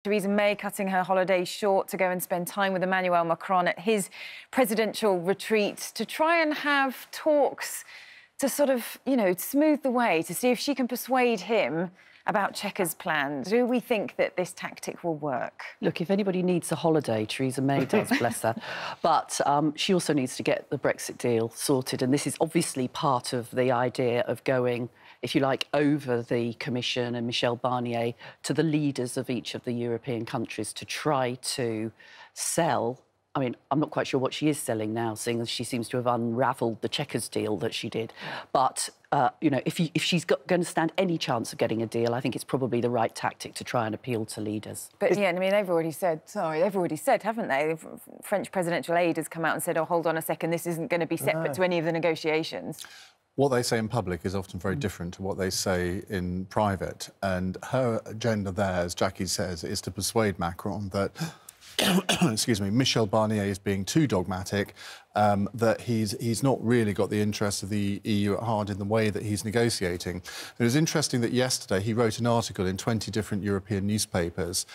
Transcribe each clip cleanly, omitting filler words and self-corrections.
Theresa May cutting her holiday short to go and spend time with Emmanuel Macron at his presidential retreat to try and have talks to sort of, smooth the way, to see if she can persuade him about Chequers' plan. Do we think that this tactic will work? Look, if anybody needs a holiday, Theresa May does, bless her. But she also needs to get the Brexit deal sorted. And this is obviously part of the idea of going, if you like, over the Commission and Michel Barnier to the leaders of each of the European countries to try to sell. I mean, I'm not quite sure what she is selling now, seeing as she seems to have unravelled the Chequers deal that she did. But, if she's going to stand any chance of getting a deal, I think it's probably the right tactic to try and appeal to leaders. But, yeah, I mean, they've already said, haven't they? The French presidential aide has come out and said, oh, hold on a second, this isn't going to be separate to any of the negotiations. What they say in public is often very different to what they say in private. And her agenda there, as Jackie says, is to persuade Macron that excuse me, Michel Barnier is being too dogmatic, that he's not really got the interests of the EU at heart in the way that he's negotiating. It was interesting that yesterday he wrote an article in 20 different European newspapers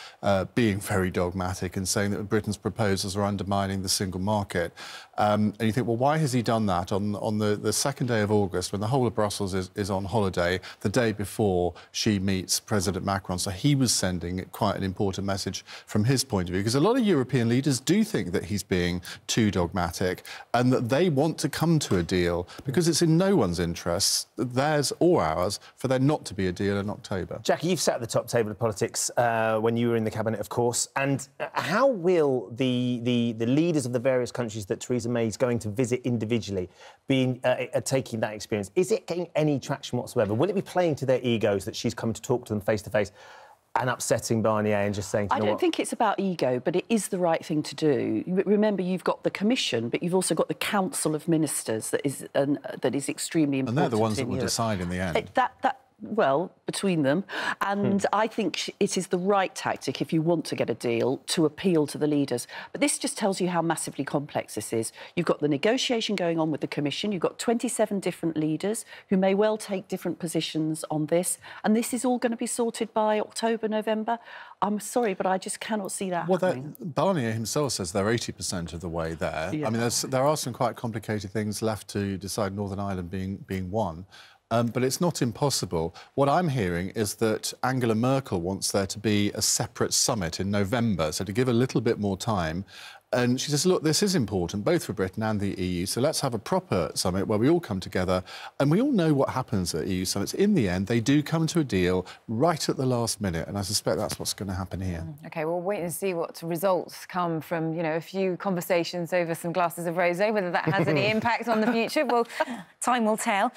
being very dogmatic and saying that Britain's proposals are undermining the single market. And you think, well, why has he done that on the second day of August, when the whole of Brussels is on holiday, the day before she meets President Macron? So he was sending quite an important message from his point of view, because a lot of European leaders do think that he's being too dogmatic and that they want to come to a deal because it's in no one's interests, theirs or ours, for there not to be a deal in October. Jackie, you've sat at the top table of politics when you were in the cabinet, of course. And how will the leaders of the various countries that Theresa May is going to visit individually be taking that experience? Is it getting any traction whatsoever? Will it be playing to their egos that she's come to talk to them face to face and upsetting Barnier and just saying, I don't think it's about ego, but it is the right thing to do. Remember, you've got the Commission, but you've also got the Council of Ministers that is extremely important. And they're the ones that will decide in the end. Well, between them. And I think it is the right tactic, if you want to get a deal, to appeal to the leaders. But this just tells you how massively complex this is. You've got the negotiation going on with the Commission. You've got 27 different leaders who may well take different positions on this. And this is all going to be sorted by October, November. I'm sorry, but I just cannot see that happening. Barnier himself says they're 80% of the way there. Yeah. I mean, there are some quite complicated things left to decide, Northern Ireland being one. But it's not impossible. What I'm hearing is that Angela Merkel wants there to be a separate summit in November, so to give a little bit more time. And she says, look, this is important, both for Britain and the EU, so let's have a proper summit where we all come together. And we all know what happens at EU summits. In the end, they do come to a deal right at the last minute, and I suspect that's what's going to happen here. OK, we'll wait and see what results come from, a few conversations over some glasses of rosé, whether that has any impact on the future. Well, time will tell.